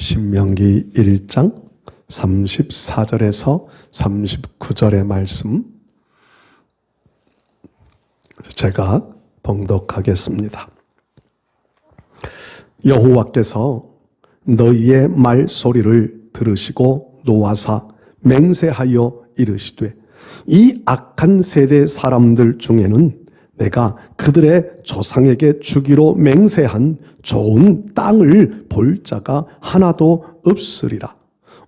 신명기 1장 34절에서 39절의 말씀 제가 봉독하겠습니다. 여호와께서 너희의 말소리를 들으시고 노하사 맹세하여 이르시되 이 악한 세대 사람들 중에는 내가 그들의 조상에게 주기로 맹세한 좋은 땅을 볼 자가 하나도 없으리라.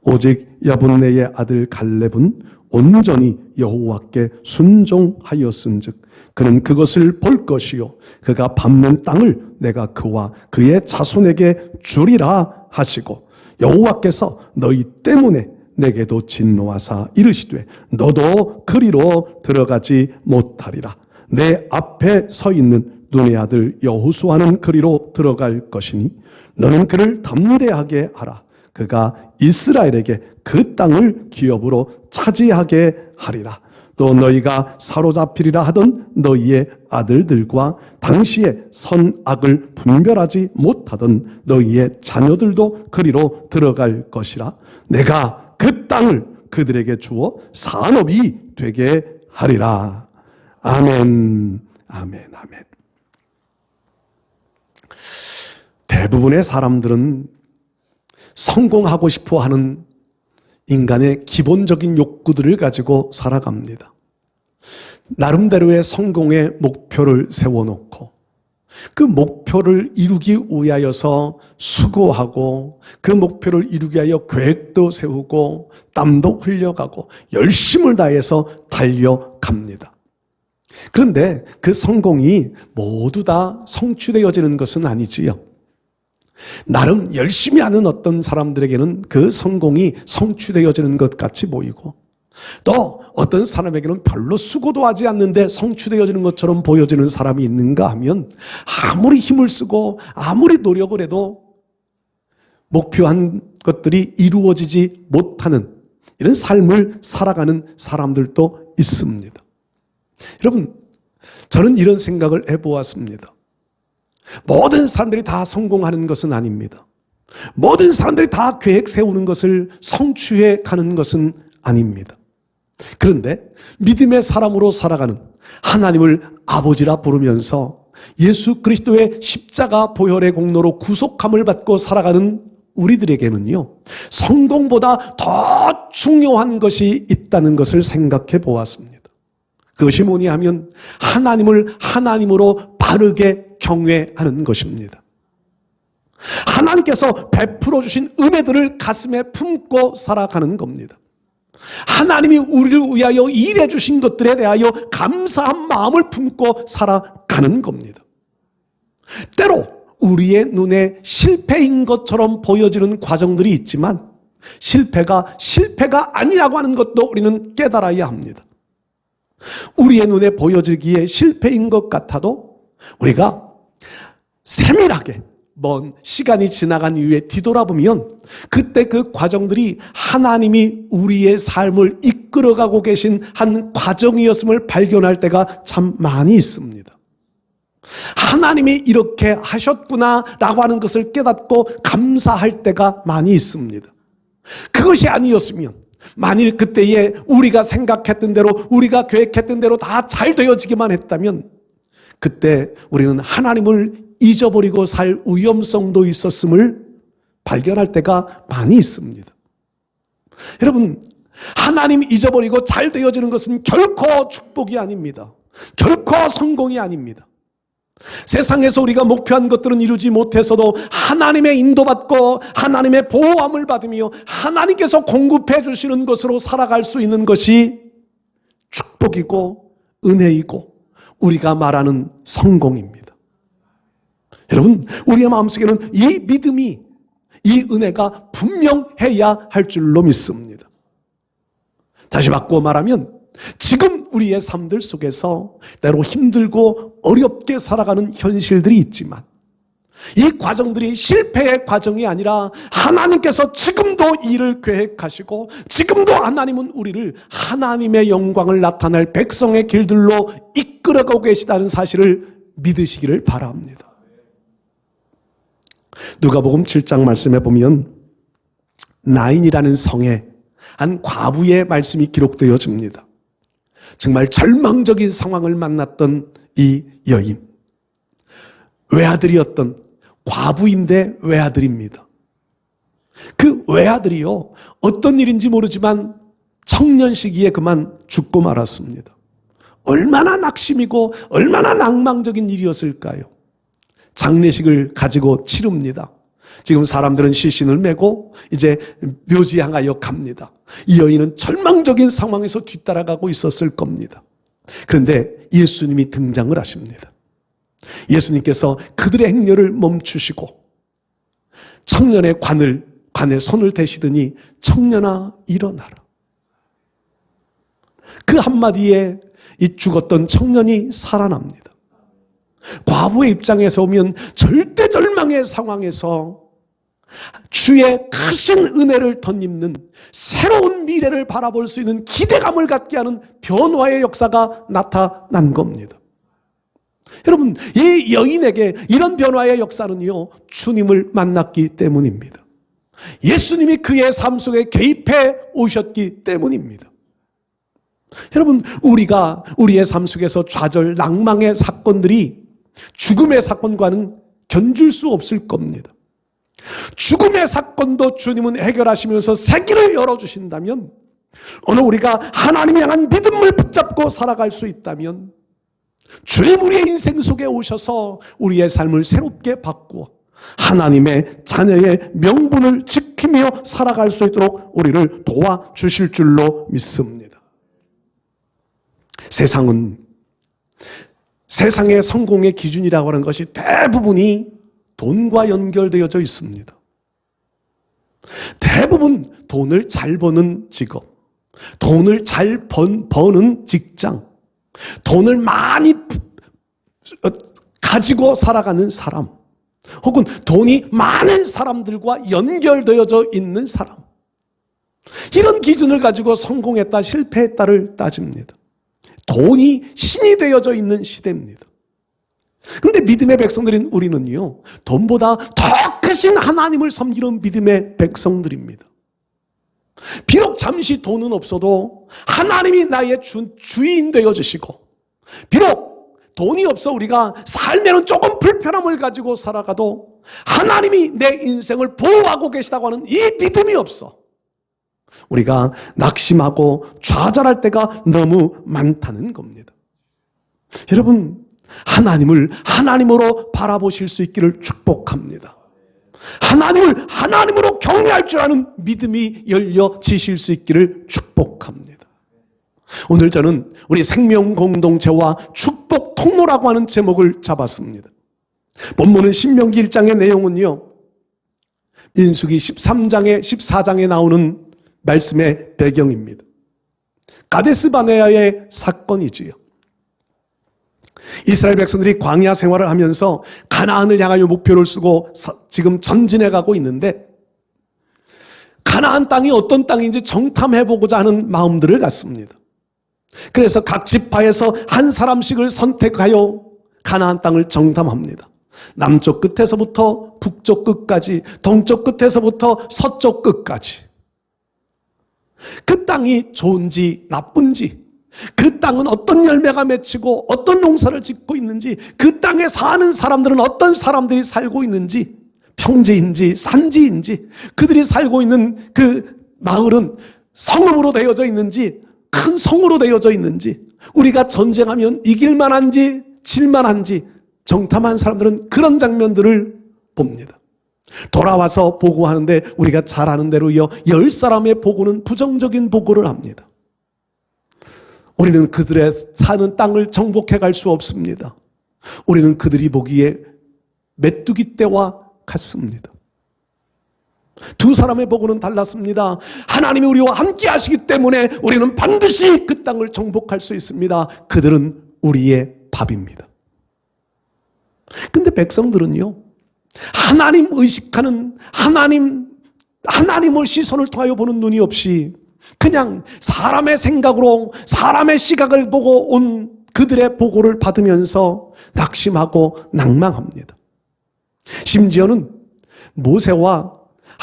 오직 여분네의 아들 갈렙은 온전히 여호와께 순종하였은즉 그는 그것을 볼 것이요 그가 밟는 땅을 내가 그와 그의 자손에게 주리라 하시고 여호와께서 너희 때문에 내게도 진노하사 이르시되 너도 그리로 들어가지 못하리라. 내 앞에 서 있는 눈의 아들 여호수아는 그리로 들어갈 것이니 너는 그를 담대하게 하라. 그가 이스라엘에게 그 땅을 기업으로 차지하게 하리라. 또 너희가 사로잡히리라 하던 너희의 아들들과 당시에 선악을 분별하지 못하던 너희의 자녀들도 그리로 들어갈 것이라. 내가 그 땅을 그들에게 주어 산업이 되게 하리라. 아멘, 아멘, 아멘. 대부분의 사람들은 성공하고 싶어 하는 인간의 기본적인 욕구들을 가지고 살아갑니다. 나름대로의 성공의 목표를 세워놓고 그 목표를 이루기 위하여서 수고하고 그 목표를 이루기 위하여 계획도 세우고 땀도 흘려가고 열심을 다해서 달려갑니다. 그런데 그 성공이 모두 다 성취되어지는 것은 아니지요. 나름 열심히 하는 어떤 사람들에게는 그 성공이 성취되어지는 것 같이 보이고 또 어떤 사람에게는 별로 수고도 하지 않는데 성취되어지는 것처럼 보여지는 사람이 있는가 하면 아무리 힘을 쓰고 아무리 노력을 해도 목표한 것들이 이루어지지 못하는 이런 삶을 살아가는 사람들도 있습니다. 여러분, 저는 이런 생각을 해보았습니다. 모든 사람들이 다 성공하는 것은 아닙니다. 모든 사람들이 다 계획 세우는 것을 성취해 가는 것은 아닙니다. 그런데 믿음의 사람으로 살아가는 하나님을 아버지라 부르면서 예수 그리스도의 십자가 보혈의 공로로 구속함을 받고 살아가는 우리들에게는요, 성공보다 더 중요한 것이 있다는 것을 생각해 보았습니다. 그것이 뭐냐 하면 하나님을 하나님으로 바르게 경외하는 것입니다. 하나님께서 베풀어 주신 은혜들을 가슴에 품고 살아가는 겁니다. 하나님이 우리를 위하여 일해 주신 것들에 대하여 감사한 마음을 품고 살아가는 겁니다. 때로 우리의 눈에 실패인 것처럼 보여지는 과정들이 있지만 실패가 아니라고 하는 것도 우리는 깨달아야 합니다. 우리의 눈에 보여지기에 실패인 것 같아도 우리가 세밀하게 먼 시간이 지나간 이후에 뒤돌아보면 그때 그 과정들이 하나님이 우리의 삶을 이끌어가고 계신 한 과정이었음을 발견할 때가 참 많이 있습니다. 하나님이 이렇게 하셨구나라고 하는 것을 깨닫고 감사할 때가 많이 있습니다. 그것이 아니었으면 만일 그때에 우리가 생각했던 대로 우리가 계획했던 대로 다 잘 되어지기만 했다면 그때 우리는 하나님을 잊어버리고 살 위험성도 있었음을 발견할 때가 많이 있습니다. 여러분, 하나님 잊어버리고 잘 되어지는 것은 결코 축복이 아닙니다. 결코 성공이 아닙니다. 세상에서 우리가 목표한 것들은 이루지 못해서도 하나님의 인도받고 하나님의 보호함을 받으며 하나님께서 공급해 주시는 것으로 살아갈 수 있는 것이 축복이고 은혜이고 우리가 말하는 성공입니다. 여러분, 우리의 마음속에는 이 믿음이, 이 은혜가 분명해야 할 줄로 믿습니다. 다시 바꾸어 말하면 지금 우리의 삶들 속에서 때로 힘들고 어렵게 살아가는 현실들이 있지만 이 과정들이 실패의 과정이 아니라 하나님께서 지금도 일을 계획하시고 지금도 하나님은 우리를 하나님의 영광을 나타낼 백성의 길들로 이끌어가고 계시다는 사실을 믿으시기를 바랍니다. 누가복음 7장 말씀해 보면 나인이라는 성에 한 과부의 말씀이 기록되어집니다. 정말 절망적인 상황을 만났던 이 여인, 외아들이었던 과부인데 외아들입니다. 그 외아들이요, 어떤 일인지 모르지만 청년 시기에 그만 죽고 말았습니다. 얼마나 낙심이고 얼마나 낭망적인 일이었을까요? 장례식을 가지고 치릅니다. 지금 사람들은 시신을 메고 이제 묘지 향하여 갑니다. 이 여인은 절망적인 상황에서 뒤따라가고 있었을 겁니다. 그런데 예수님이 등장을 하십니다. 예수님께서 그들의 행렬을 멈추시고 청년의 관에 손을 대시더니 청년아 일어나라. 그 한마디에 이 죽었던 청년이 살아납니다. 과부의 입장에서 보면 절대 절망의 상황에서 주의 크신 은혜를 덧입는 새로운 미래를 바라볼 수 있는 기대감을 갖게 하는 변화의 역사가 나타난 겁니다. 여러분, 이 여인에게 이런 변화의 역사는요, 주님을 만났기 때문입니다. 예수님이 그의 삶 속에 개입해 오셨기 때문입니다. 여러분, 우리가 우리의 삶 속에서 좌절, 낭망의 사건들이 죽음의 사건과는 견줄 수 없을 겁니다. 죽음의 사건도 주님은 해결하시면서 새 길을 열어주신다면, 오늘 우리가 하나님을 향한 믿음을 붙잡고 살아갈 수 있다면, 주님 우리의 인생 속에 오셔서 우리의 삶을 새롭게 바꾸어 하나님의 자녀의 명분을 지키며 살아갈 수 있도록 우리를 도와주실 줄로 믿습니다. 세상의 성공의 기준이라고 하는 것이 대부분이 돈과 연결되어져 있습니다. 대부분 돈을 잘 버는 직업, 돈을 잘 버는 직장, 돈을 많이 가지고 살아가는 사람, 혹은 돈이 많은 사람들과 연결되어져 있는 사람, 이런 기준을 가지고 성공했다 실패했다를 따집니다. 돈이 신이 되어져 있는 시대입니다. 그런데 믿음의 백성들인 우리는요, 돈보다 더 크신 하나님을 섬기는 믿음의 백성들입니다. 비록 잠시 돈은 없어도 하나님이 나의 주인 되어 주시고, 비록 돈이 없어 우리가 삶에는 조금 불편함을 가지고 살아가도 하나님이 내 인생을 보호하고 계시다고 하는 이 믿음이 없어 우리가 낙심하고 좌절할 때가 너무 많다는 겁니다. 여러분, 하나님을 하나님으로 바라보실 수 있기를 축복합니다. 하나님을 하나님으로 경외할 줄 아는 믿음이 열려지실 수 있기를 축복합니다. 오늘 저는 우리 생명 공동체와 축복 통로라고 하는 제목을 잡았습니다. 본문은 신명기 1장의 내용은요, 민수기 14장에 나오는 말씀의 배경입니다. 가데스 바네아의 사건이지요. 이스라엘 백성들이 광야 생활을 하면서 가나안을 향하여 목표를 쓰고 지금 전진해 가고 있는데, 가나안 땅이 어떤 땅인지 정탐해보고자 하는 마음들을 갖습니다. 그래서 각 지파에서 한 사람씩을 선택하여 가나안 땅을 정탐합니다. 남쪽 끝에서부터 북쪽 끝까지, 동쪽 끝에서부터 서쪽 끝까지. 그 땅이 좋은지 나쁜지, 그 땅은 어떤 열매가 맺히고 어떤 농사를 짓고 있는지, 그 땅에 사는 사람들은 어떤 사람들이 살고 있는지, 평지인지 산지인지, 그들이 살고 있는 그 마을은 성읍으로 되어져 있는지 큰 성으로 되어져 있는지, 우리가 전쟁하면 이길 만한지 질 만한지 정탐한 사람들은 그런 장면들을 봅니다. 돌아와서 보고하는데 우리가 잘 아는 대로요, 10사람의 보고는 부정적인 보고를 합니다. 우리는 그들의 사는 땅을 정복해 갈 수 없습니다. 우리는 그들이 보기에 메뚜기 떼와 같습니다. 두 사람의 보고는 달랐습니다. 하나님이 우리와 함께 하시기 때문에 우리는 반드시 그 땅을 정복할 수 있습니다. 그들은 우리의 밥입니다. 근데 백성들은요, 하나님 의식하는, 하나님을 시선을 통하여 보는 눈이 없이 그냥 사람의 생각으로, 사람의 시각을 보고 온 그들의 보고를 받으면서 낙심하고 낭망합니다. 심지어는 모세와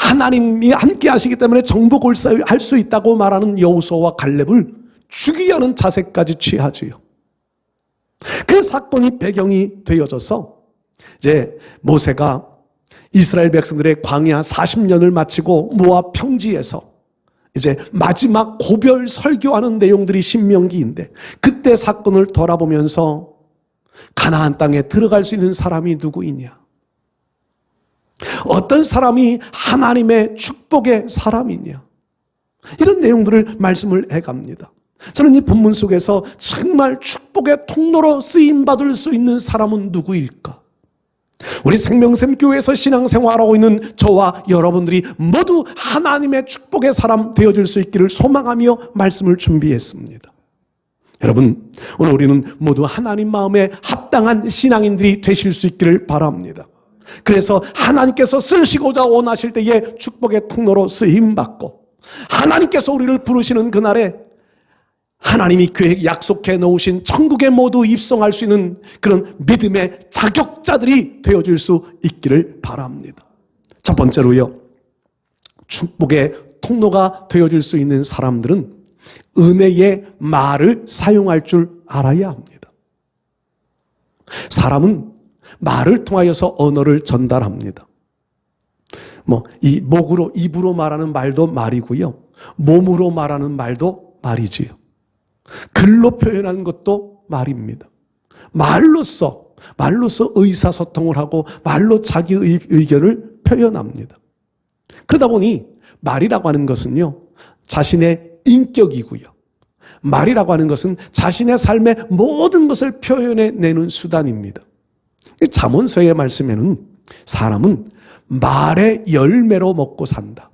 하나님이 함께 하시기 때문에 정복을 할 수 있다고 말하는 여호수아와 갈렙을 죽이려는 자세까지 취하지요. 그 사건이 배경이 되어져서 이제 모세가 이스라엘 백성들의 광야 40년을 마치고 모압 평지에서 이제 마지막 고별 설교하는 내용들이 신명기인데, 그때 사건을 돌아보면서 가나안 땅에 들어갈 수 있는 사람이 누구이냐, 어떤 사람이 하나님의 축복의 사람이냐, 이런 내용들을 말씀을 해갑니다. 저는 이 본문 속에서 정말 축복의 통로로 쓰임받을 수 있는 사람은 누구일까? 우리 생명샘교회에서 신앙생활하고 있는 저와 여러분들이 모두 하나님의 축복의 사람 되어질 수 있기를 소망하며 말씀을 준비했습니다. 여러분, 오늘 우리는 모두 하나님 마음에 합당한 신앙인들이 되실 수 있기를 바랍니다. 그래서 하나님께서 쓰시고자 원하실 때에 축복의 통로로 쓰임받고, 하나님께서 우리를 부르시는 그날에 하나님이 계획 약속해 놓으신 천국에 모두 입성할 수 있는 그런 믿음의 자격자들이 되어질 수 있기를 바랍니다. 첫 번째로요, 축복의 통로가 되어질 수 있는 사람들은 은혜의 말을 사용할 줄 알아야 합니다. 사람은 말을 통하여서 언어를 전달합니다. 이 목으로, 입으로 말하는 말도 말이고요, 몸으로 말하는 말도 말이지요. 글로 표현하는 것도 말입니다. 말로써 의사소통을 하고 말로 자기 의견을 표현합니다. 그러다 보니 말이라고 하는 것은요, 자신의 인격이고요, 말이라고 하는 것은 자신의 삶의 모든 것을 표현해내는 수단입니다. 잠언서의 말씀에는 사람은 말의 열매로 먹고 산다,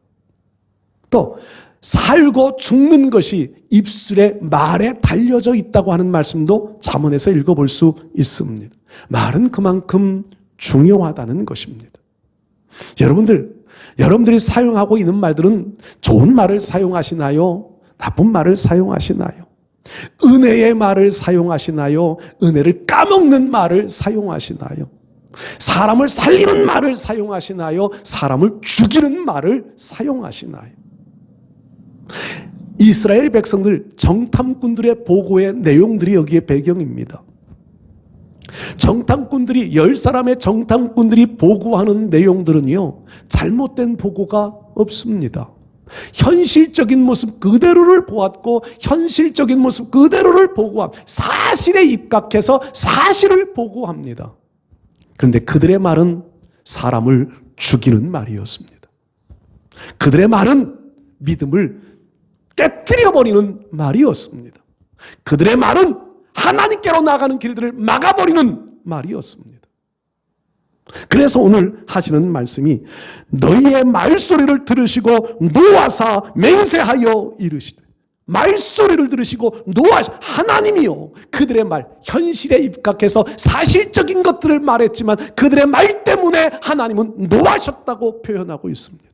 또 살고 죽는 것이 입술의 말에 달려져 있다고 하는 말씀도 잠언에서 읽어볼 수 있습니다. 말은 그만큼 중요하다는 것입니다. 여러분들이 사용하고 있는 말들은 좋은 말을 사용하시나요? 나쁜 말을 사용하시나요? 은혜의 말을 사용하시나요? 은혜를 까먹는 말을 사용하시나요? 사람을 살리는 말을 사용하시나요? 사람을 죽이는 말을 사용하시나요? 이스라엘 백성들 정탐꾼들의 보고의 내용들이 여기에 배경입니다. 정탐꾼들이 10사람의 정탐꾼들이 보고하는 내용들은요, 잘못된 보고가 없습니다. 현실적인 모습 그대로를 보았고 현실적인 모습 그대로를 보고함, 사실에 입각해서 사실을 보고합니다. 그런데 그들의 말은 사람을 죽이는 말이었습니다. 그들의 말은 믿음을 깨뜨려버리는 말이었습니다. 그들의 말은 하나님께로 나가는 길들을 막아버리는 말이었습니다. 그래서 오늘 하시는 말씀이 너희의 말소리를 들으시고 노하사 맹세하여 이르시되, 말소리를 들으시고 노하사, 하나님이요 그들의 말, 현실에 입각해서 사실적인 것들을 말했지만 그들의 말 때문에 하나님은 노하셨다고 표현하고 있습니다.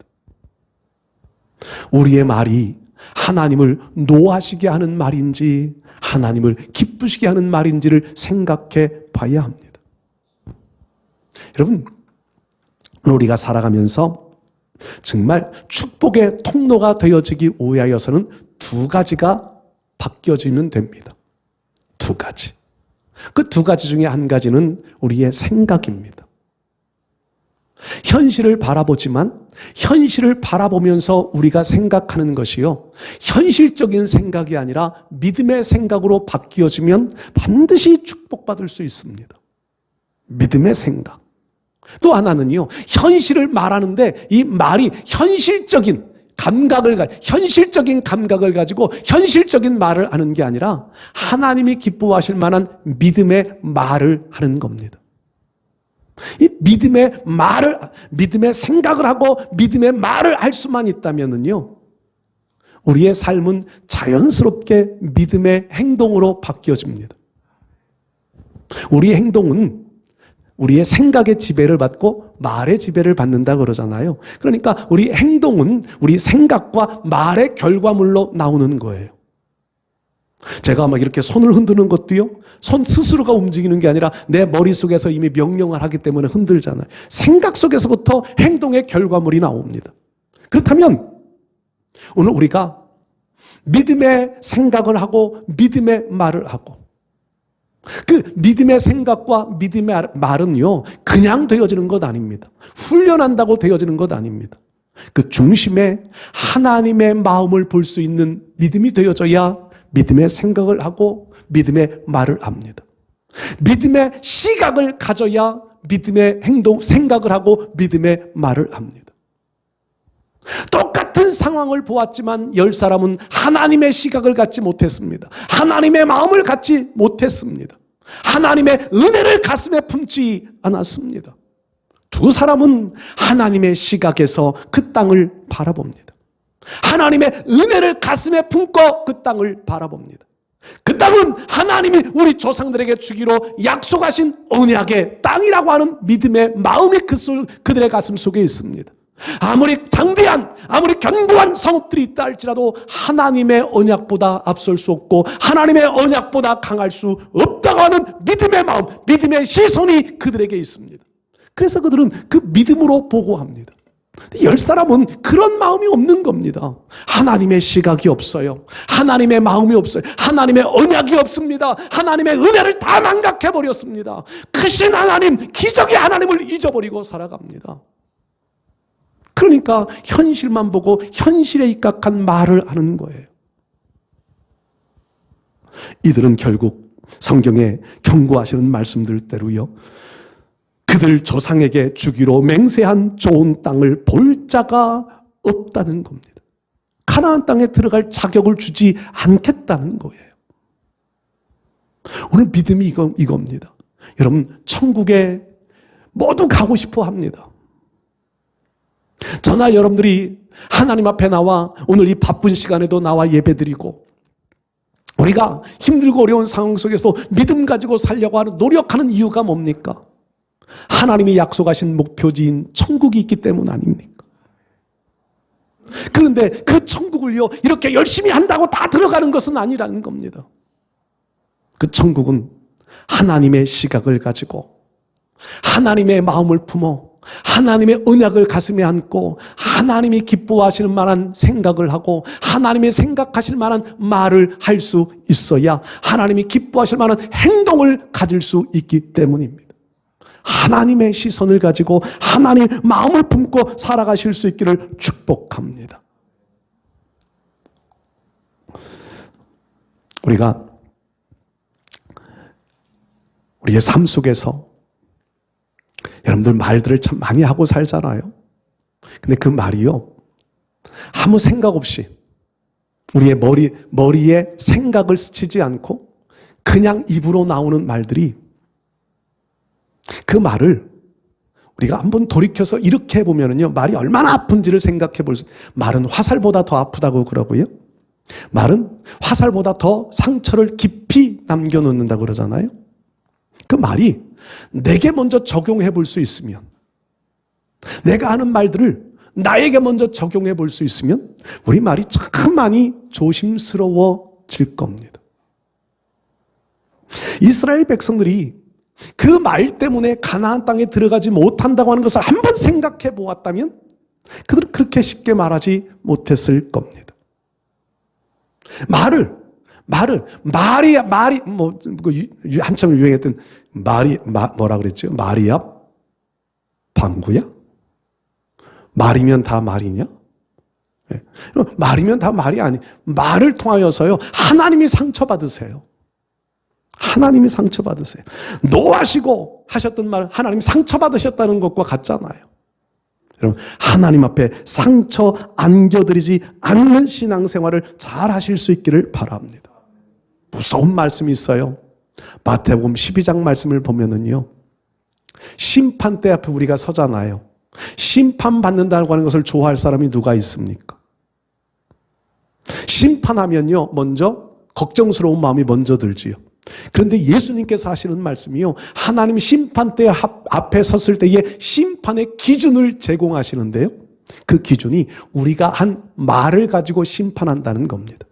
우리의 말이 하나님을 노하시게 하는 말인지 하나님을 기쁘시게 하는 말인지를 생각해 봐야 합니다. 여러분, 우리가 살아가면서 정말 축복의 통로가 되어지기 위하여서는 두 가지가 바뀌어지면 됩니다. 두 가지. 그 두 가지 중에 한 가지는 우리의 생각입니다. 현실을 바라보지만 현실을 바라보면서 우리가 생각하는 것이요, 현실적인 생각이 아니라 믿음의 생각으로 바뀌어지면 반드시 축복받을 수 있습니다. 믿음의 생각. 또 하나는요, 현실을 말하는데 이 말이 현실적인 감각을 가지고 현실적인 말을 하는 게 아니라 하나님이 기뻐하실 만한 믿음의 말을 하는 겁니다. 이 믿음의 생각을 하고 믿음의 말을 할 수만 있다면요, 우리의 삶은 자연스럽게 믿음의 행동으로 바뀌어집니다. 우리의 행동은 우리의 생각의 지배를 받고 말의 지배를 받는다 그러잖아요. 그러니까 우리 행동은 우리 생각과 말의 결과물로 나오는 거예요. 제가 막 이렇게 손을 흔드는 것도요, 손 스스로가 움직이는 게 아니라 내 머릿속에서 이미 명령을 하기 때문에 흔들잖아요. 생각 속에서부터 행동의 결과물이 나옵니다. 그렇다면 오늘 우리가 믿음의 생각을 하고 믿음의 말을 하고, 그 믿음의 생각과 믿음의 말은요 그냥 되어지는 것 아닙니다. 훈련한다고 되어지는 것 아닙니다. 그 중심에 하나님의 마음을 볼 수 있는 믿음이 되어져야 믿음의 생각을 하고 믿음의 말을 합니다. 믿음의 시각을 가져야 믿음의 생각을 하고 믿음의 말을 합니다. 똑같은 상황을 보았지만 10사람은 하나님의 시각을 갖지 못했습니다. 하나님의 마음을 갖지 못했습니다. 하나님의 은혜를 가슴에 품지 않았습니다. 2사람은 하나님의 시각에서 그 땅을 바라봅니다. 하나님의 은혜를 가슴에 품고 그 땅을 바라봅니다. 그 땅은 하나님이 우리 조상들에게 주기로 약속하신 언약의 땅이라고 하는 믿음의 마음이 그들의 가슴 속에 있습니다. 아무리 장대한, 아무리 견고한 성읍들이 있다 할지라도 하나님의 언약보다 앞설 수 없고 하나님의 언약보다 강할 수 없다고 하는 믿음의 마음, 믿음의 시선이 그들에게 있습니다. 그래서 그들은 그 믿음으로 보고합니다. 10사람은 그런 마음이 없는 겁니다. 하나님의 시각이 없어요. 하나님의 마음이 없어요. 하나님의 언약이 없습니다. 하나님의 은혜를 다 망각해버렸습니다. 크신 하나님, 기적의 하나님을 잊어버리고 살아갑니다. 그러니까 현실만 보고 현실에 입각한 말을 하는 거예요. 이들은 결국 성경에 경고하시는 말씀들대로요, 그들 조상에게 주기로 맹세한 좋은 땅을 볼 자가 없다는 겁니다. 가나안 땅에 들어갈 자격을 주지 않겠다는 거예요. 오늘 믿음이 이겁니다. 여러분, 천국에 모두 가고 싶어 합니다. 저나 여러분들이 하나님 앞에 나와 오늘 이 바쁜 시간에도 나와 예배드리고 우리가 힘들고 어려운 상황 속에서도 믿음 가지고 살려고 하는 노력하는 이유가 뭡니까? 하나님이 약속하신 목표지인 천국이 있기 때문 아닙니까? 그런데 그 천국을요 이렇게 열심히 한다고 다 들어가는 것은 아니라는 겁니다. 그 천국은 하나님의 시각을 가지고 하나님의 마음을 품어 하나님의 언약을 가슴에 안고 하나님이 기뻐하시는 만한 생각을 하고 하나님이 생각하실 만한 말을 할 수 있어야 하나님이 기뻐하실 만한 행동을 가질 수 있기 때문입니다. 하나님의 시선을 가지고 하나님 마음을 품고 살아가실 수 있기를 축복합니다. 우리가 우리의 삶 속에서 여러분들 말들을 참 많이 하고 살잖아요. 근데 그 말이요 아무 생각 없이 우리의 머리에 생각을 스치지 않고 그냥 입으로 나오는 말들이, 그 말을 우리가 한번 돌이켜서 이렇게 해보면요 말이 얼마나 아픈지를 생각해 볼 수, 말은 화살보다 더 아프다고 그러고요, 말은 화살보다 더 상처를 깊이 남겨놓는다고 그러잖아요. 그 말이 내게 먼저 적용해 볼 수 있으면, 내가 하는 말들을 나에게 먼저 적용해 볼 수 있으면 우리 말이 참 많이 조심스러워질 겁니다. 이스라엘 백성들이 그 말 때문에 가나안 땅에 들어가지 못한다고 하는 것을 한번 생각해 보았다면 그들은 그렇게 쉽게 말하지 못했을 겁니다. 말이 한참 유행했던 뭐라 그랬죠? 말이야? 방구야? 말이면 다 말이냐? 네. 말이면 다 말이 아니, 말을 통하여서요 하나님이 상처받으세요. 하나님이 상처받으세요. 노하시고 하셨던 말 하나님이 상처받으셨다는 것과 같잖아요. 여러분, 하나님 앞에 상처 안겨드리지 않는 신앙생활을 잘 하실 수 있기를 바랍니다. 무서운 말씀이 있어요. 마태복음 12장 말씀을 보면은요, 심판대 앞에 우리가 서잖아요. 심판받는다고 하는 것을 좋아할 사람이 누가 있습니까? 심판하면요 먼저 걱정스러운 마음이 먼저 들지요. 그런데 예수님께서 하시는 말씀이요, 하나님 심판대 앞에 섰을 때의 심판의 기준을 제공하시는데요, 그 기준이 우리가 한 말을 가지고 심판한다는 겁니다.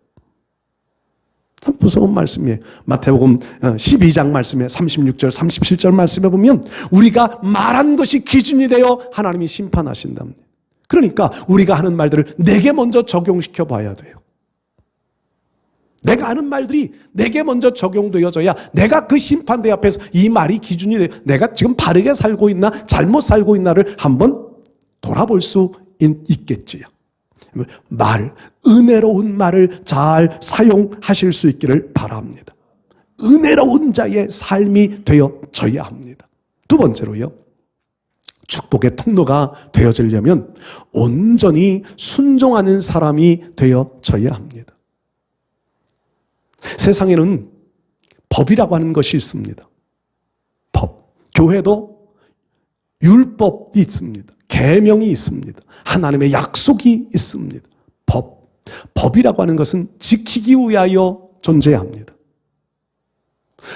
참 무서운 말씀이에요. 마태복음 12장 말씀에 36절 37절 말씀에 보면 우리가 말한 것이 기준이 되어 하나님이 심판하신답니다. 그러니까 우리가 하는 말들을 내게 먼저 적용시켜 봐야 돼요. 내가 하는 말들이 내게 먼저 적용되어져야 내가 그 심판대 앞에서 이 말이 기준이 돼요. 내가 지금 바르게 살고 있나 잘못 살고 있나를 한번 돌아볼 수 있겠지요. 은혜로운 말을 잘 사용하실 수 있기를 바랍니다. 은혜로운 자의 삶이 되어져야 합니다. 두 번째로요, 축복의 통로가 되어지려면 온전히 순종하는 사람이 되어져야 합니다. 세상에는 법이라고 하는 것이 있습니다. 법. 교회도 율법이 있습니다. 계명이 있습니다. 하나님의 약속이 있습니다. 법. 법이라고 하는 것은 지키기 위하여 존재합니다.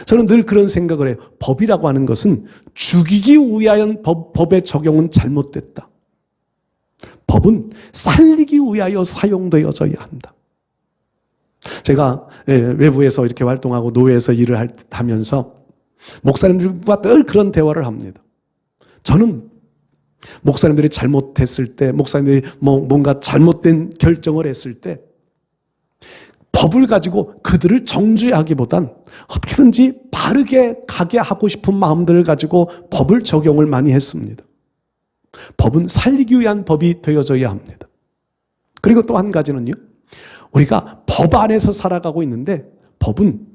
저는 늘 그런 생각을 해요. 법이라고 하는 것은 죽이기 위하여 법의 적용은 잘못됐다. 법은 살리기 위하여 사용되어져야 한다. 제가 외부에서 이렇게 활동하고 노회에서 일을 하면서 목사님들과 늘 그런 대화를 합니다. 저는 목사님들이 잘못했을 때, 목사님들이 뭔가 잘못된 결정을 했을 때 법을 가지고 그들을 정죄하기보단 어떻게든지 바르게 가게 하고 싶은 마음들을 가지고 법을 적용을 많이 했습니다. 법은 살리기 위한 법이 되어져야 합니다. 그리고 또 한 가지는요, 우리가 법 안에서 살아가고 있는데 법은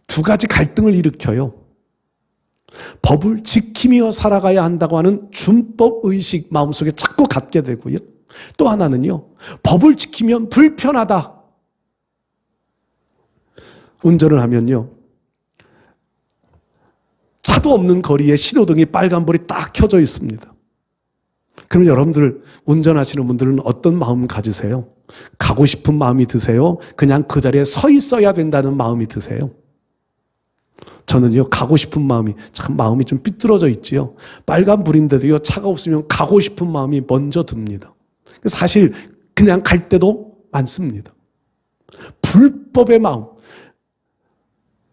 두 가지 갈등을 일으켜요. 법을 지키며 살아가야 한다고 하는 준법 의식 마음속에 자꾸 갖게 되고요. 또 하나는요, 법을 지키면 불편하다. 운전을 하면요, 차도 없는 거리에 신호등이 빨간불이 딱 켜져 있습니다. 그럼 여러분들 운전하시는 분들은 어떤 마음 가지세요? 가고 싶은 마음이 드세요? 그냥 그 자리에 서 있어야 된다는 마음이 드세요? 저는요, 가고 싶은 마음이, 참 마음이 좀 삐뚤어져 있지요. 빨간불인데도요, 차가 없으면 가고 싶은 마음이 먼저 듭니다. 사실 그냥 갈 때도 많습니다. 불법의 마음,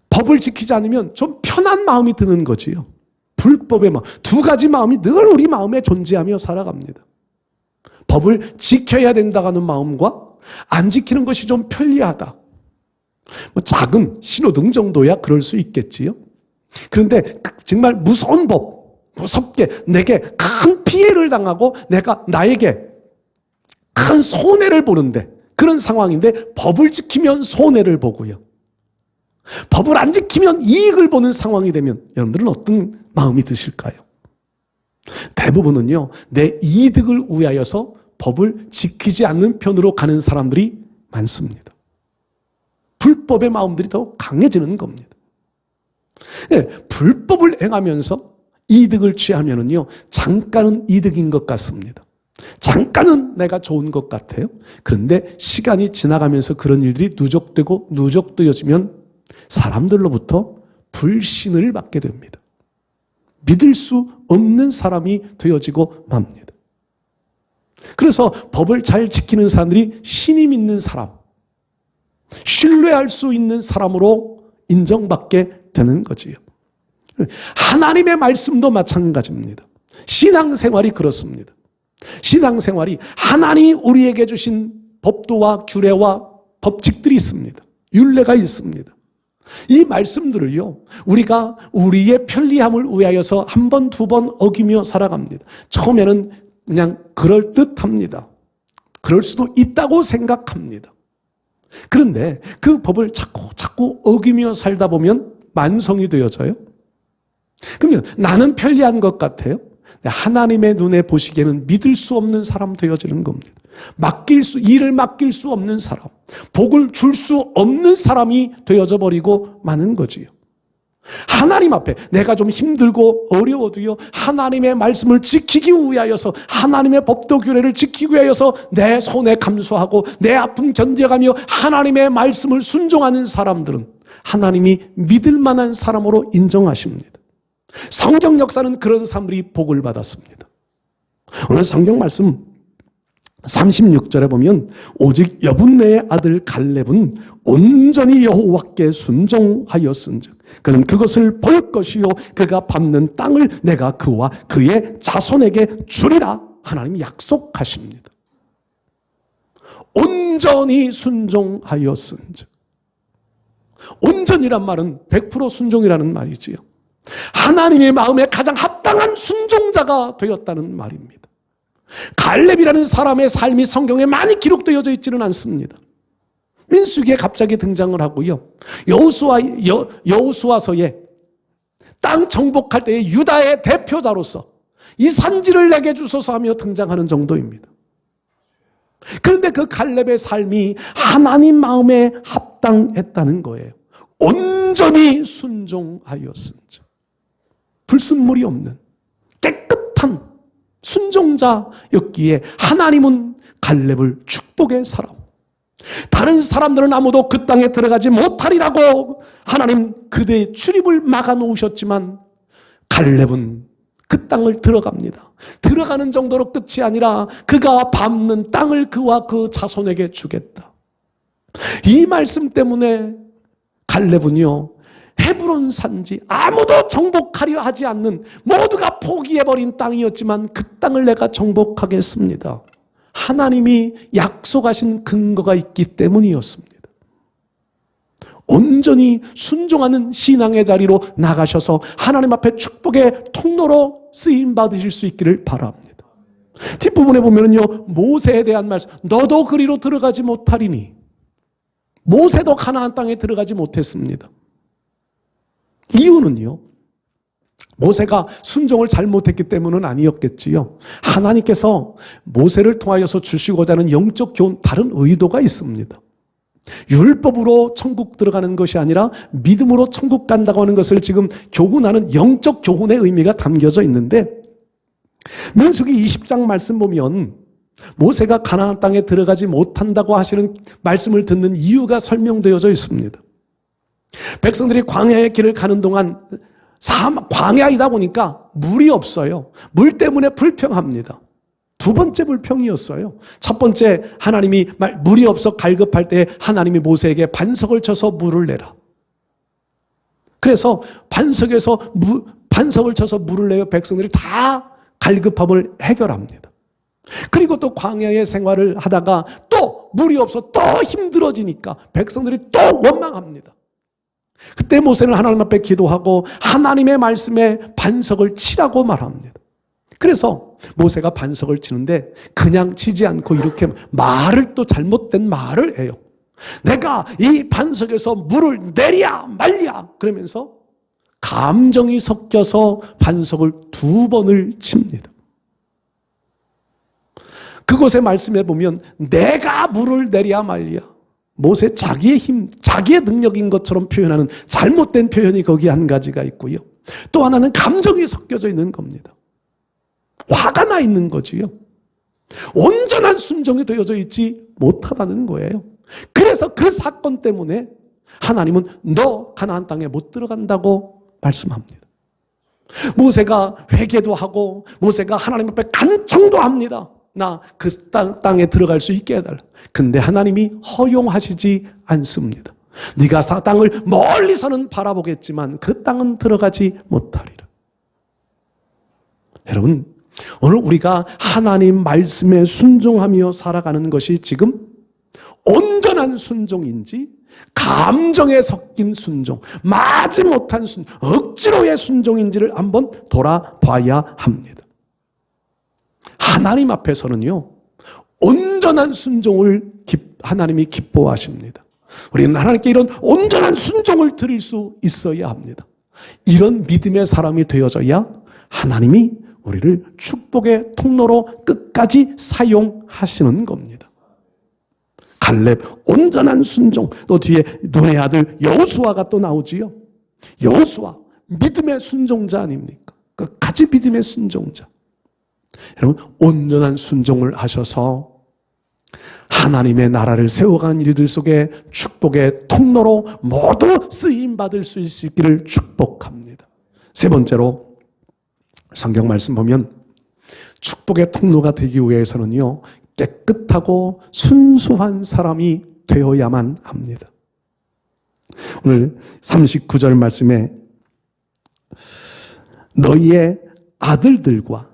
법을 지키지 않으면 좀 편한 마음이 드는 거지요. 불법의 마음, 두 가지 마음이 늘 우리 마음에 존재하며 살아갑니다. 법을 지켜야 된다는 마음과 안 지키는 것이 좀 편리하다. 작은 신호등 정도야 그럴 수 있겠지요. 그런데 정말 무서운 법, 무섭게 내게 큰 피해를 당하고 나에게 큰 손해를 보는데, 그런 상황인데 법을 지키면 손해를 보고요, 법을 안 지키면 이익을 보는 상황이 되면 여러분들은 어떤 마음이 드실까요? 대부분은요, 내 이득을 위하여서 법을 지키지 않는 편으로 가는 사람들이 많습니다. 불법의 마음들이 더 강해지는 겁니다. 네, 불법을 행하면서 이득을 취하면은요, 잠깐은 이득인 것 같습니다. 잠깐은 내가 좋은 것 같아요. 그런데 시간이 지나가면서 그런 일들이 누적되어지면 사람들로부터 불신을 받게 됩니다. 믿을 수 없는 사람이 되어지고 맙니다. 그래서 법을 잘 지키는 사람들이 신임 있는 사람, 신뢰할 수 있는 사람으로 인정받게 되는 거지요. 하나님의 말씀도 마찬가지입니다. 신앙생활이 그렇습니다. 신앙생활이 하나님이 우리에게 주신 법도와 규례와 법칙들이 있습니다. 율례가 있습니다. 이 말씀들을요, 우리가 우리의 편리함을 위하여서 한 번, 두 번 어기며 살아갑니다. 처음에는 그냥 그럴듯합니다. 그럴 수도 있다고 생각합니다. 그런데 그 법을 자꾸 어기며 살다 보면 만성이 되어져요. 그러면 나는 편리한 것 같아요. 하나님의 눈에 보시기에는 믿을 수 없는 사람 되어지는 겁니다. 일을 맡길 수 없는 사람, 복을 줄 수 없는 사람이 되어져 버리고 마는 거지요. 하나님 앞에 내가 좀 힘들고 어려워도요, 하나님의 말씀을 지키기 위하여서, 하나님의 법도 규례를 지키기 위하여서 내 손에 감수하고 내 아픔 견뎌가며 하나님의 말씀을 순종하는 사람들은 하나님이 믿을 만한 사람으로 인정하십니다. 성경 역사는 그런 사람들이 복을 받았습니다. 오늘 성경 말씀 36절에 보면, 오직 여분네의 아들 갈렙은 온전히 여호와께 순종하였은즉 그는 그것을 볼 것이요 그가 밟는 땅을 내가 그와 그의 자손에게 주리라 하나님이 약속하십니다. 온전히 순종하였은즉. 온전이란 말은 100% 순종이라는 말이지요. 하나님의 마음에 가장 합당한 순종자가 되었다는 말입니다. 갈렙이라는 사람의 삶이 성경에 많이 기록되어져 있지는 않습니다. 민수기에 갑자기 등장을 하고요. 여호수아서에 땅 정복할 때의 유다의 대표자로서 이 산지를 내게 주소서 하며 등장하는 정도입니다. 그런데 그 갈렙의 삶이 하나님 마음에 합당했다는 거예요. 온전히 순종하였은즉. 불순물이 없는 깨끗한 순종자였기에 하나님은 갈렙을 축복의 사람, 다른 사람들은 아무도 그 땅에 들어가지 못하리라고 하나님 그대의 출입을 막아놓으셨지만 갈렙은 그 땅을 들어갑니다. 들어가는 정도로 끝이 아니라 그가 밟는 땅을 그와 그 자손에게 주겠다. 이 말씀 때문에 갈렙은요, 헤브론 산지 아무도 정복하려 하지 않는 모두가 포기해버린 땅이었지만 그 땅을 내가 정복하겠습니다. 하나님이 약속하신 근거가 있기 때문이었습니다. 온전히 순종하는 신앙의 자리로 나가셔서 하나님 앞에 축복의 통로로 쓰임 받으실 수 있기를 바랍니다. 뒷부분에 보면요, 모세에 대한 말씀, 너도 그리로 들어가지 못하리니. 모세도 가나안 땅에 들어가지 못했습니다. 이유는요, 모세가 순종을 잘못했기 때문은 아니었겠지요. 하나님께서 모세를 통하여서 주시고자 하는 영적 교훈, 다른 의도가 있습니다. 율법으로 천국 들어가는 것이 아니라 믿음으로 천국 간다고 하는 것을 지금 교훈하는 영적 교훈의 의미가 담겨져 있는데, 민수기 20장 말씀 보면 모세가 가나안 땅에 들어가지 못한다고 하시는 말씀을 듣는 이유가 설명되어져 있습니다. 백성들이 광야의 길을 가는 동안 광야이다 보니까 물이 없어요. 물 때문에 불평합니다. 두 번째 불평이었어요. 첫 번째, 하나님이 물이 없어 갈급할 때 하나님이 모세에게 반석을 쳐서 물을 내라. 그래서 반석을 쳐서 물을 내어 백성들이 다 갈급함을 해결합니다. 그리고 또 광야의 생활을 하다가 또 물이 없어 또 힘들어지니까 백성들이 또 원망합니다. 그때 모세는 하나님 앞에 기도하고 하나님의 말씀에 반석을 치라고 말합니다. 그래서 모세가 반석을 치는데 그냥 치지 않고 이렇게 말을, 또 잘못된 말을 해요. 내가 이 반석에서 물을 내랴 말랴 그러면서 감정이 섞여서 반석을 2번을 칩니다. 그곳의 말씀에 보면 내가 물을 내랴 말랴, 모세 자기의 힘, 자기의 능력인 것처럼 표현하는 잘못된 표현이 거기 한 가지가 있고요. 또 하나는 감정이 섞여져 있는 겁니다. 화가 나 있는 거지요. 온전한 순종이 되어져 있지 못하다는 거예요. 그래서 그 사건 때문에 하나님은 너 가나안 땅에 못 들어간다고 말씀합니다. 모세가 회개도 하고 모세가 하나님 앞에 간청도 합니다. 나 그 땅에 들어갈 수 있게 해달라. 근데 하나님이 허용하시지 않습니다. 네가 땅을 멀리서는 바라보겠지만 그 땅은 들어가지 못하리라. 여러분, 오늘 우리가 하나님 말씀에 순종하며 살아가는 것이 지금 온전한 순종인지 감정에 섞인 순종, 마지못한 순종, 억지로의 순종인지를 한번 돌아봐야 합니다. 하나님 앞에서는요, 온전한 순종을 하나님이 기뻐하십니다. 우리는 하나님께 이런 온전한 순종을 드릴 수 있어야 합니다. 이런 믿음의 사람이 되어져야 하나님이 우리를 축복의 통로로 끝까지 사용하시는 겁니다. 갈렙 온전한 순종, 또 뒤에 눈의 아들 여호수아가 또 나오지요. 여호수아 믿음의 순종자 아닙니까? 끝까지 믿음의 순종자. 여러분, 온전한 순종을 하셔서 하나님의 나라를 세워가는 일들 속에 축복의 통로로 모두 쓰임받을 수 있기를 축복합니다. 세 번째로 성경 말씀 보면 축복의 통로가 되기 위해서는요, 깨끗하고 순수한 사람이 되어야만 합니다. 오늘 39절 말씀에 너희의 아들들과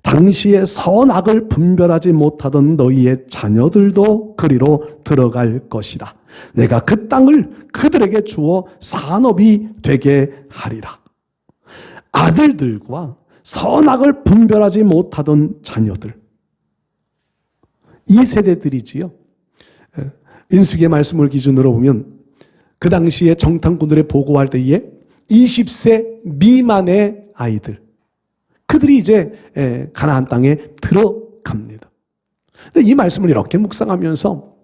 당시에 선악을 분별하지 못하던 너희의 자녀들도 그리로 들어갈 것이라. 내가 그 땅을 그들에게 주어 산업이 되게 하리라. 아들들과 선악을 분별하지 못하던 자녀들, 이 세대들이지요. 민수기의 말씀을 기준으로 보면 그 당시에 정탐꾼들의 보고할 때에 20세 미만의 아이들, 그들이 이제 가나안 땅에 들어갑니다. 근데 이 말씀을 이렇게 묵상하면서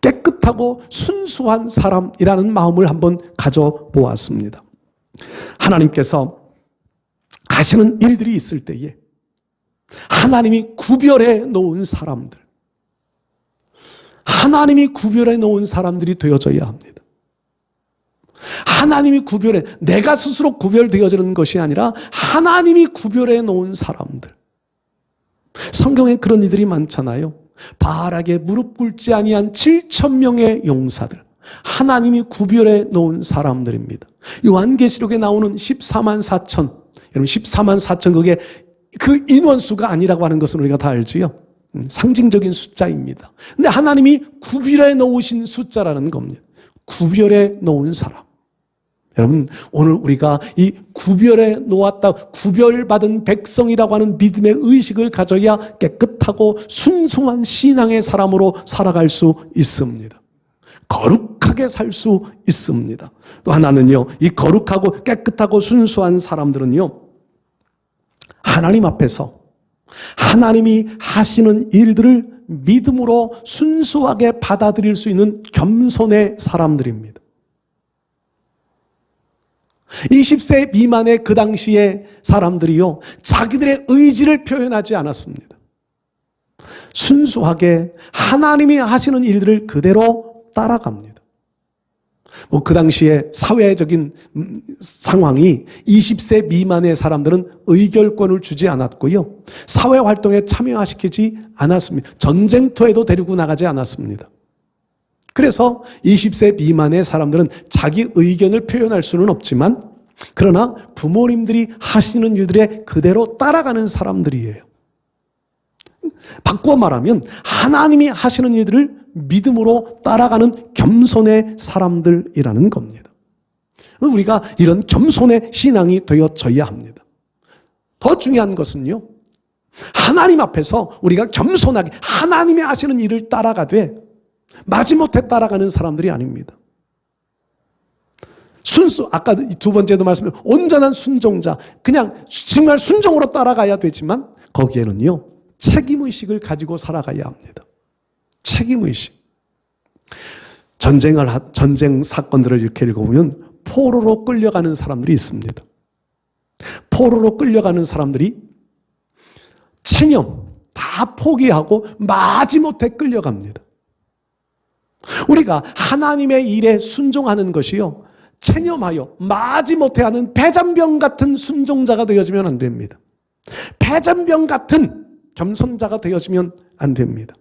깨끗하고 순수한 사람이라는 마음을 한번 가져보았습니다. 하나님께서 하시는 일들이 있을 때에 하나님이 구별해 놓은 사람들, 하나님이 구별해 놓은 사람들이 되어져야 합니다. 하나님이 구별해, 내가 스스로 구별되어지는 것이 아니라 하나님이 구별해 놓은 사람들. 성경에 그런 이들이 많잖아요. 바알에게 무릎 꿇지 아니한 7,000명의 용사들, 하나님이 구별해 놓은 사람들입니다. 요한계시록에 나오는 14만 4천, 여러분 14만 4천, 그게 그 인원수가 아니라고 하는 것은 우리가 다 알지요. 상징적인 숫자입니다. 근데 하나님이 구별해 놓으신 숫자라는 겁니다. 구별해 놓은 사람. 여러분, 오늘 우리가 이 구별해 놓았다, 구별받은 백성이라고 하는 믿음의 의식을 가져야 깨끗하고 순수한 신앙의 사람으로 살아갈 수 있습니다. 거룩하게 살 수 있습니다. 또 하나는요, 이 거룩하고 깨끗하고 순수한 사람들은요, 하나님 앞에서 하나님이 하시는 일들을 믿음으로 순수하게 받아들일 수 있는 겸손의 사람들입니다. 20세 미만의 그 당시의 사람들이요, 자기들의 의지를 표현하지 않았습니다. 순수하게 하나님이 하시는 일들을 그대로 따라갑니다. 그 당시에 사회적인 상황이 20세 미만의 사람들은 의결권을 주지 않았고요, 사회활동에 참여시키지 않았습니다. 전쟁터에도 데리고 나가지 않았습니다. 그래서 20세 미만의 사람들은 자기 의견을 표현할 수는 없지만, 그러나 부모님들이 하시는 일들에 그대로 따라가는 사람들이에요. 바꾸어 말하면 하나님이 하시는 일들을 믿음으로 따라가는 겸손의 사람들이라는 겁니다. 우리가 이런 겸손의 신앙이 되어져야 합니다. 더 중요한 것은요, 하나님 앞에서 우리가 겸손하게 하나님이 하시는 일을 따라가되 마지못해 따라가는 사람들이 아닙니다. 순수, 아까 두 번째도 말씀드린 온전한 순종자, 그냥 정말 순종으로 따라가야 되지만 거기에는요, 책임의식을 가지고 살아가야 합니다. 책임의식. 전쟁 사건들을 이렇게 읽어보면 포로로 끌려가는 사람들이 있습니다. 포로로 끌려가는 사람들이 체념 다 포기하고 마지못해 끌려갑니다. 우리가 하나님의 일에 순종하는 것이요, 체념하여 마지못해 하는 배잔병 같은 순종자가 되어지면 안 됩니다. 배잔병 같은 겸손자가 되어지면 안 됩니다.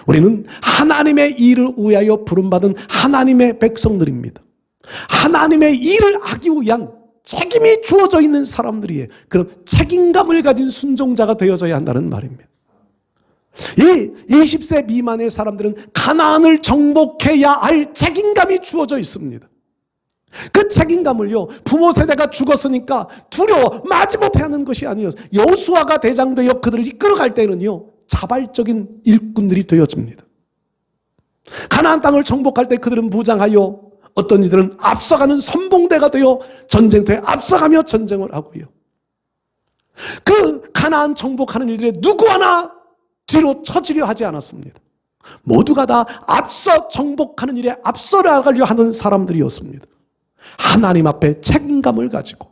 우리는 하나님의 일을 위하여 부름받은 하나님의 백성들입니다. 하나님의 일을 하기 위한 책임이 주어져 있는 사람들이에요. 그럼 책임감을 가진 순종자가 되어져야 한다는 말입니다. 이 20세 미만의 사람들은 가나안을 정복해야 할 책임감이 주어져 있습니다. 그 책임감을요, 부모 세대가 죽었으니까 두려워 마지못해 하는 것이 아니에요. 여호수아가 대장되어 그들을 이끌어갈 때는요, 자발적인 일꾼들이 되어집니다. 가나안 땅을 정복할 때 그들은 무장하여, 어떤 이들은 앞서가는 선봉대가 되어 전쟁터에 앞서가며 전쟁을 하고요, 그 가나안 정복하는 일들에 누구 하나 뒤로 처지려 하지 않았습니다. 모두가 다 앞서 정복하는 일에 앞서 나가려 하는 사람들이었습니다. 하나님 앞에 책임감을 가지고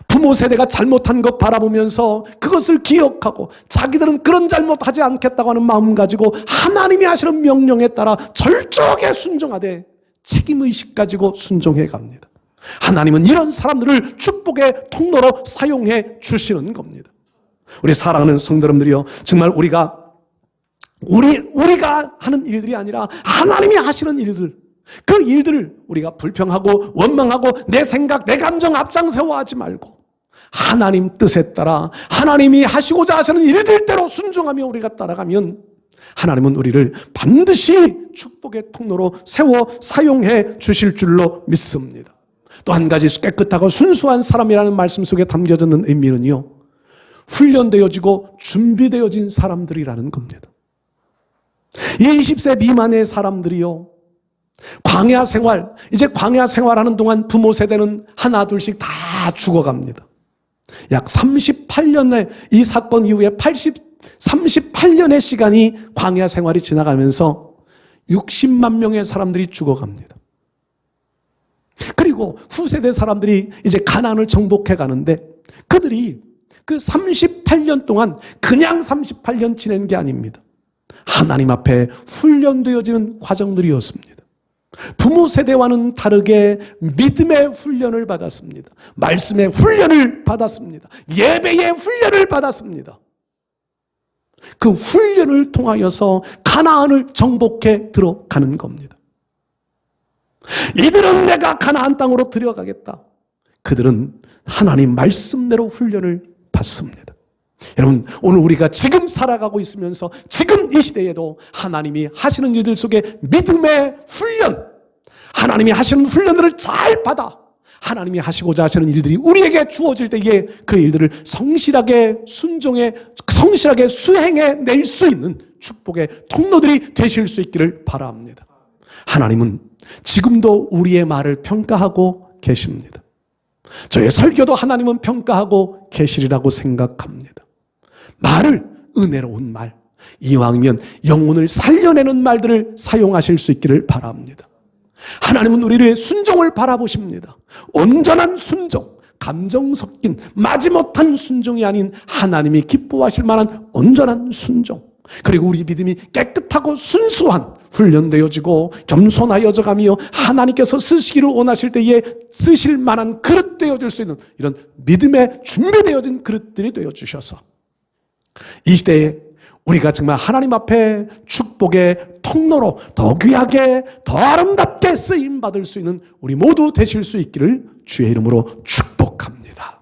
부모 세대가 잘못한 것 바라보면서 그것을 기억하고 자기들은 그런 잘못하지 않겠다고 하는 마음 가지고 하나님이 하시는 명령에 따라 철저하게 순종하되 책임의식 가지고 순종해 갑니다. 하나님은 이런 사람들을 축복의 통로로 사용해 주시는 겁니다. 우리 사랑하는 성도 여러분들이요, 정말 우리가 하는 일들이 아니라 하나님이 하시는 일들, 그 일들을 우리가 불평하고 원망하고 내 생각, 내 감정 앞장세워 하지 말고 하나님 뜻에 따라 하나님이 하시고자 하시는 일들대로 순종하며 우리가 따라가면 하나님은 우리를 반드시 축복의 통로로 세워 사용해 주실 줄로 믿습니다. 또 한 가지 깨끗하고 순수한 사람이라는 말씀 속에 담겨져 있는 의미는요, 훈련되어지고 준비되어진 사람들이라는 겁니다. 20세 미만의 사람들이요, 광야 생활, 이제 광야 생활하는 동안 부모 세대는 하나 둘씩 다 죽어갑니다. 약 38년의 이 사건 이후에 38년의 시간이 광야 생활이 지나가면서 60만 명의 사람들이 죽어갑니다. 그리고 후세대 사람들이 이제 가나안을 정복해 가는데 그들이 그 38년 동안 그냥 38년 지낸 게 아닙니다. 하나님 앞에 훈련되어지는 과정들이었습니다. 부모 세대와는 다르게 믿음의 훈련을 받았습니다. 말씀의 훈련을 받았습니다. 예배의 훈련을 받았습니다. 그 훈련을 통하여서 가나안을 정복해 들어가는 겁니다. 이들은 내가 가나안 땅으로 들어가겠다. 그들은 하나님 말씀대로 훈련을 받습니다. 여러분, 오늘 우리가 지금 살아가고 있으면서 지금 이 시대에도 하나님이 하시는 일들 속에 믿음의 훈련, 하나님이 하시는 훈련들을 잘 받아 하나님이 하시고자 하시는 일들이 우리에게 주어질 때에 그 일들을 성실하게 성실하게 수행해 낼 수 있는 축복의 통로들이 되실 수 있기를 바랍니다. 하나님은 지금도 우리의 말을 평가하고 계십니다. 저의 설교도 하나님은 평가하고 계시리라고 생각합니다. 말을, 은혜로운 말, 이왕이면 영혼을 살려내는 말들을 사용하실 수 있기를 바랍니다. 하나님은 우리의 순종을 바라보십니다. 온전한 순종, 감정 섞인 마지못한 순종이 아닌 하나님이 기뻐하실 만한 온전한 순종, 그리고 우리 믿음이 깨끗하고 순수한 훈련되어지고 겸손하여져 가며 하나님께서 쓰시기를 원하실 때에 쓰실 만한 그릇 되어질 수 있는 이런 믿음에 준비되어진 그릇들이 되어주셔서 이 시대에 우리가 정말 하나님 앞에 축복의 통로로 더 귀하게 더 아름답게 쓰임받을 수 있는 우리 모두 되실 수 있기를 주의 이름으로 축복합니다.